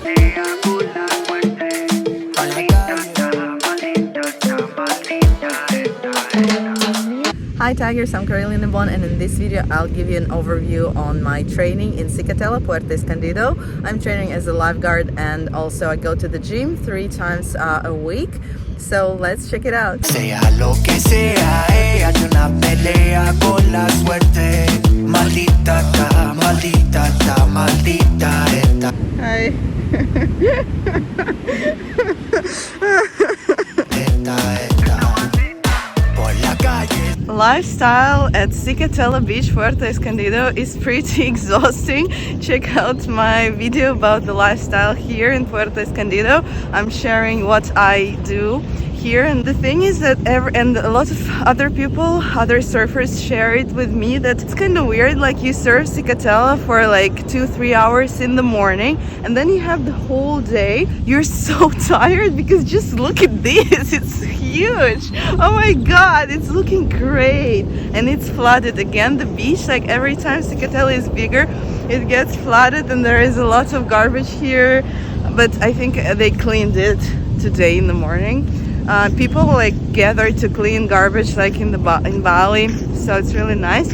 Hi Tigers, I'm Carolina Bon, and in this video I'll give you an overview on my training in Zicatela, Puerto Escondido. I'm training as a lifeguard and also I go to the gym 3 times a week. So let's check it out. Sea lo que sea, hay una pelea con la suerte. Maldita ta, maldita ta, maldita esta. Hi. Lifestyle at Zicatela Beach, Puerto Escondido is pretty exhausting. Check out my video about the lifestyle here in Puerto Escondido. I'm sharing what I do here, and the thing is that and a lot of other people, other surfers share it with me that it's kind of weird, like you surf Zicatela for like 2-3 hours in the morning and then you have the whole day. You're so tired because just look at this, it's huge. Oh my god, it's looking great, and it's flooded again. The beach, like every time Zicatela is bigger, it gets flooded and there is a lot of garbage here, but I think they cleaned it today in the morning. People like gather to clean garbage like in Bali, so it's really nice.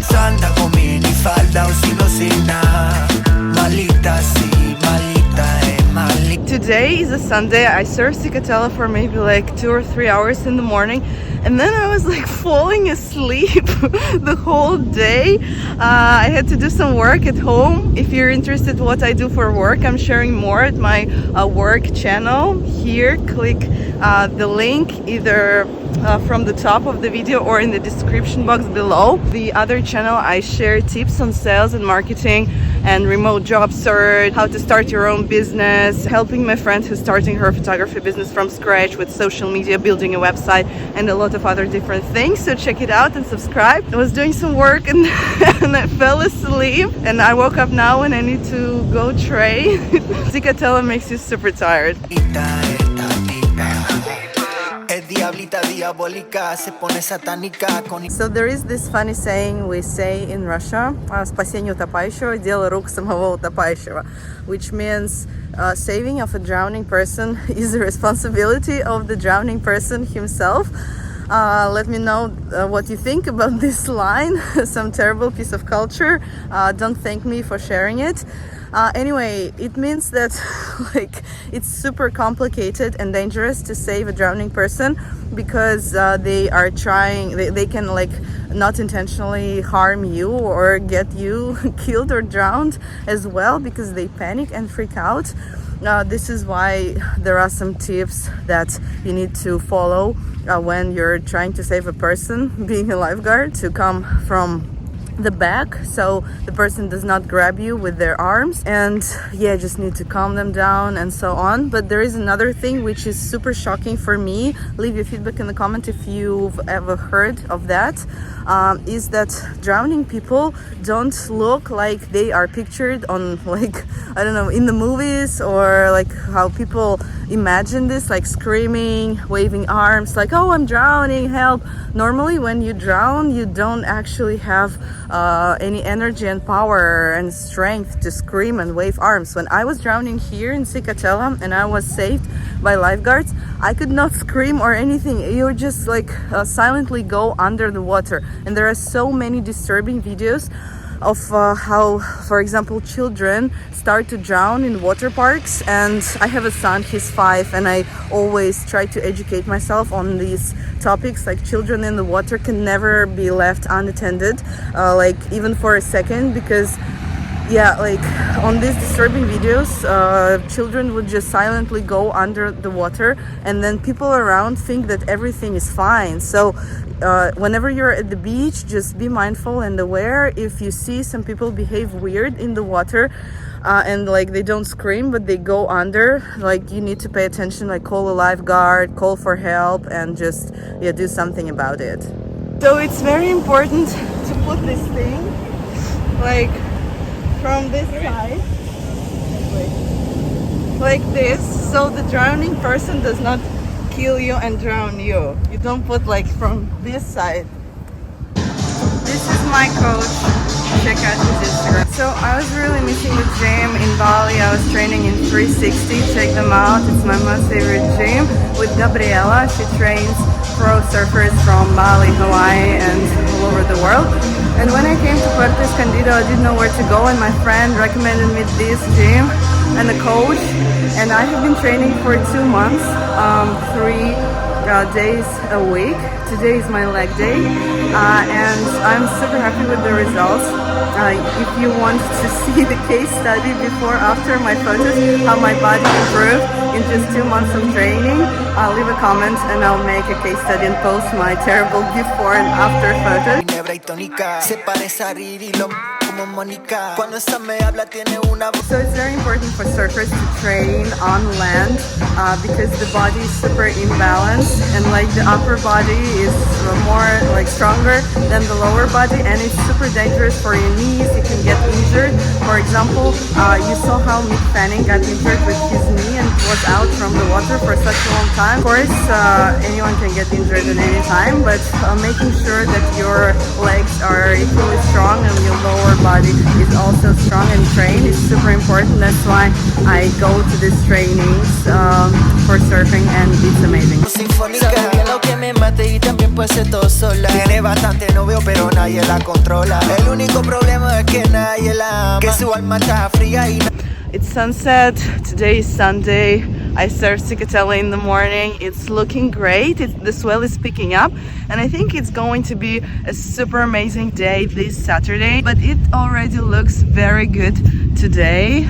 Today is a Sunday. I surfed Zicatela for maybe like 2 or 3 hours in the morning, and then I was like falling asleep the whole day. I had to do some work at home. If you're interested what I do for work, I'm sharing more at my work channel. Here, click the link either from the top of the video or in the description box below. The other channel, I share tips on sales and marketing and remote job search, how to start your own business, helping my friend who's starting her photography business from scratch with social media, building a website, and a lot of other different things. So check it out and subscribe. I was doing some work and, and I fell asleep, and I woke up now and I need to go train. Zicatela makes you super tired. So there is this funny saying we say in Russia, спасение утопающего, дело рук самого утопающего, which means saving of a drowning person is the responsibility of the drowning person himself. Let me know what you think about this line. Some terrible piece of culture. Don't thank me for sharing it. Anyway, it means that like it's super complicated and dangerous to save a drowning person because they are trying, they can like not intentionally harm you or get you killed or drowned as well because they panic and freak out. This is why there are some tips that you need to follow when you're trying to save a person being a lifeguard, to come from the back so the person does not grab you with their arms, and yeah, just need to calm them down and so on. But there is another thing which is super shocking for me. Leave your feedback in the comment if you've ever heard of that. Is that drowning people don't look like they are pictured on, like, I don't know, in the movies, or like how people imagine this, like screaming, waving arms, like, oh, I'm drowning, help. Normally when you drown, you don't actually have any energy and power and strength to scream and wave arms. When I was drowning here in Zicatela and I was saved by lifeguards, I could not scream or anything. You just like silently go under the water. And there are so many disturbing videos of how, for example, children start to drown in water parks. And I have a son, he's 5, and I always try to educate myself on these topics. Like, children in the water can never be left unattended, like even for a second, because yeah, like on these disturbing videos, children would just silently go under the water, and then people around think that everything is fine. So whenever you're at the beach, just be mindful and aware. If you see some people behave weird in the water, and like they don't scream but they go under, like you need to pay attention, like call a lifeguard, call for help, and just do something about it. So it's very important to put this thing like from this side, like this, so the drowning person does not kill you and drown you. You don't put like from this side. This is my coach. check out his Instagram. So I was really missing the gym in Bali. I was training in 360. Check them out. It's my most favorite gym with Gabriela. She trains pro surfers from Bali, Hawaii, and all over the world. And when I came to Puerto Escondido, I didn't know where to go, and my friend recommended me this gym and the coach. And I have been training for 2 months, 3 days a week. Today is my leg day, and I'm super happy with the results. If you want to see the case study before after my photos, how my body improved in just 2 months of training, leave a comment and I'll make a case study and post my terrible before and after photos. So it's very important for surfers to train on land because the body is super imbalanced, and like the upper body is more like stronger than the lower body, and it's super dangerous for your knees. You can get injured. For example, you saw how Mick Fanning got injured with his knee and was out from the water for such a long time. Of course, anyone can get injured at any time, but making sure that your legs are equally strong and your lower body is also strong and trained is super important. That's why I go to these trainings for surfing, and it's amazing. Tiene bastante novio pero nadie la controla. El único problema es que nadie la ama. Que su alma está fría y It's sunset. Today is Sunday. I surfed Zicatela in the morning. It's looking great. The swell is picking up, and I think it's going to be a super amazing day this Saturday. But it already looks very good today.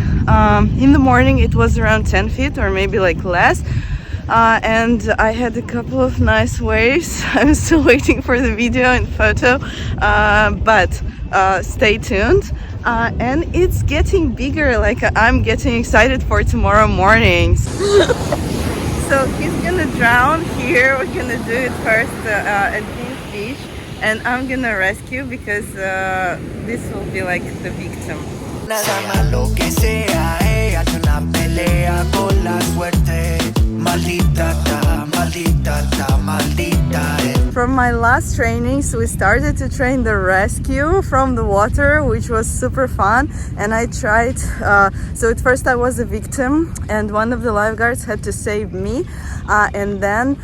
In the morning it was around 10 feet or maybe like less. And I had a couple of nice waves. I'm still waiting for the video and photo, but stay tuned. And it's getting bigger, like I'm getting excited for tomorrow morning. So he's gonna drown here. We're gonna do it first at this beach, and I'm gonna rescue because this will be like the victim. sea lo que sea, ella hace una pelea con la suerte. Maldita ta, maldita ta, maldita. From my last trainings, we started to train the rescue from the water, which was super fun. And I tried, so at first I was a victim, and one of the lifeguards had to save me. And then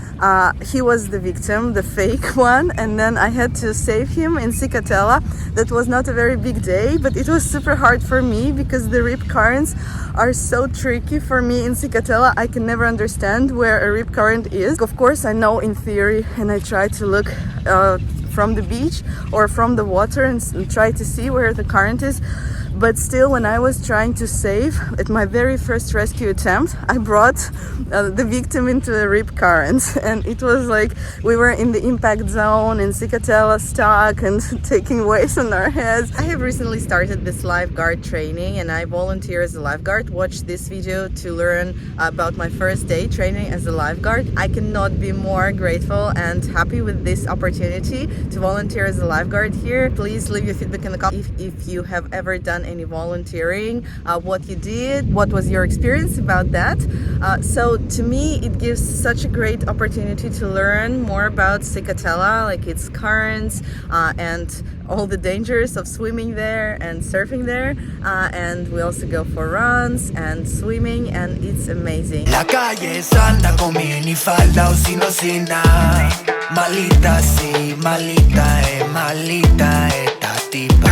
he was the victim, the fake one. And then I had to save him in Zicatela. That was not a very big day, but it was super hard for me because the rip currents are so tricky for me in Zicatela. I can never understand where a rip current is. Of course, I know in theory, and I try to look from the beach or from the water and try to see where the current is. But still, when I was trying to save, at my very first rescue attempt, I brought the victim into a rip current. And it was like we were in the impact zone in Zicatela, stuck and taking waves on our heads. I have recently started this lifeguard training, and I volunteer as a lifeguard. Watch this video to learn about my first day training as a lifeguard. I cannot be more grateful and happy with this opportunity to volunteer as a lifeguard here. Please leave your feedback in the comments if you have ever done any volunteering, what you did, what was your experience about that. So to me, it gives such a great opportunity to learn more about Zicatela, like its currents and all the dangers of swimming there and surfing there. And we also go for runs and swimming, and it's amazing. La calle es anda con minifalda o sin nada. Malita sí, malita esta tipa.